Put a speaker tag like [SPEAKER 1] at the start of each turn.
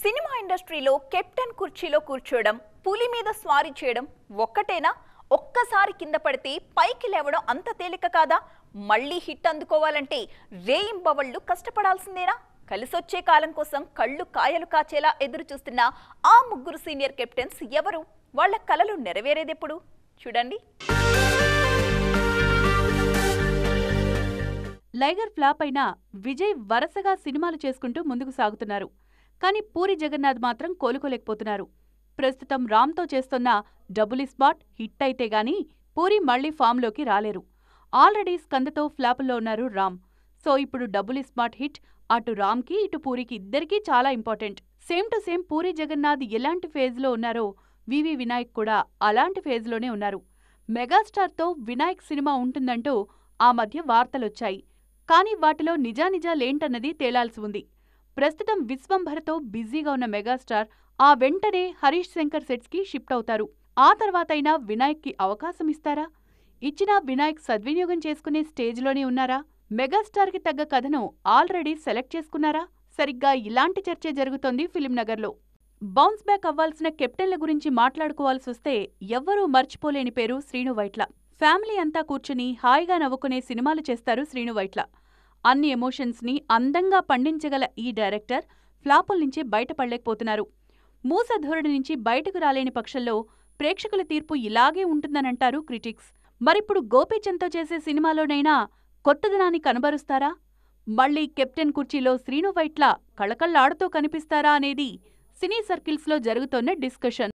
[SPEAKER 1] Cinema ఇండస్ట్రీలో captain కుర్చీలో కూర్చోవడం, పులి మీద స్వారీ చేయడం ఒక్కటేనా? ఒక్కసారి కింద పడితే పైకి లేవడం అంత తేలిక కాదా? మళ్ళీ హిట్ అందుకోవాలంటే రేయింబవళ్ళు కష్టపడాల్సిందేనా? కలిసొచ్చే కాలం కోసం కళ్ళు కాయలు కాచేలా ఎదురు చూస్తున్న ఆ ముగ్గురు సీనియర్ కెప్టెన్స్ ఎవరు? వాళ్ళ కలలు నెరవేరేదెప్పుడు? చూడండి.
[SPEAKER 2] లైగర్ ఫ్లాప్ అయినా విజయ్ వరుసగా సినిమాలు చేసుకుంటూ ముందుకు సాగుతున్నారు. కానీ పూరి జగన్నాథ్ మాత్రం కోలుకోలేకపోతున్నారు. ప్రస్తుతం రామ్తో చేస్తున్న డబుల్ స్పాట్ హిట్ అయితే గానీ పూరి మళ్లీ ఫామ్లోకి రాలేరు. ఆల్రెడీ స్కందతో ఫ్లాపుల్లో ఉన్నారు రామ్. సో ఇప్పుడు డబుల్ స్పాట్ హిట్ అటు రామ్కి ఇటు పూరికి ఇద్దరికీ చాలా important. Same to same Puri Jagannath ఎలాంటి ఫేజ్లో ఉన్నారో వివి వినాయక్ కూడా అలాంటి ఫేజ్లోనే ఉన్నారు. మెగాస్టార్తో వినాయక్ సినిమా ఉంటుందంటూ ఆ మధ్య వార్తలొచ్చాయి. కానీ వాటిలో నిజానిజాలేంటన్నది తేలాల్సి ఉంది. ప్రస్తుతం విశ్వంభర్తో బిజీగా ఉన్న మెగాస్టార్ ఆ వెంటనే హరీష్ శంకర్ సెట్స్కి షిఫ్ట్ అవుతారు. ఆ తర్వాతైనా వినాయక్కి అవకాశమిస్తారా? ఇచ్చినా వినాయక్ సద్వినియోగం చేసుకునే స్టేజ్లోనే ఉన్నారా? మెగాస్టార్కి తగ్గ కథను ఆల్రెడీ సెలెక్ట్ చేసుకున్నారా? సరిగ్గా ఇలాంటి చర్చే జరుగుతోంది ఫిల్మ్నగర్లో. బౌన్స్ బ్యాక్ అవ్వాల్సిన కెప్టెన్ల గురించి మాట్లాడుకోవాల్సొస్తే ఎవ్వరూ మర్చిపోలేని పేరు శ్రీను వైట్ల. ఫ్యామిలీ అంతా కూర్చుని హాయిగా నవ్వుకునే సినిమాలు చేస్తారు శ్రీను వైట్ల. అన్ని ఎమోషన్స్ని అందంగా పండించగల ఈ డైరెక్టర్ ఫ్లాపుల నుంచి బయటపడలేకపోతున్నారు. మూస ధోరణి నుంచి బయటకు రాలేని పక్షంలో ప్రేక్షకుల తీర్పు ఇలాగే ఉంటుందనంటారు క్రిటిక్స్. మరిప్పుడు గోపీచంద్తో చేసే సినిమాలోనైనా కొత్తదనాన్ని కనబరుస్తారా? మళ్లీ కెప్టెన్ కుర్చీలో శ్రీను వైట్ల కళకళ్లాడుతూ కనిపిస్తారా అనేది సినీ సర్కిల్స్లో జరుగుతోన్న డిస్కషన్.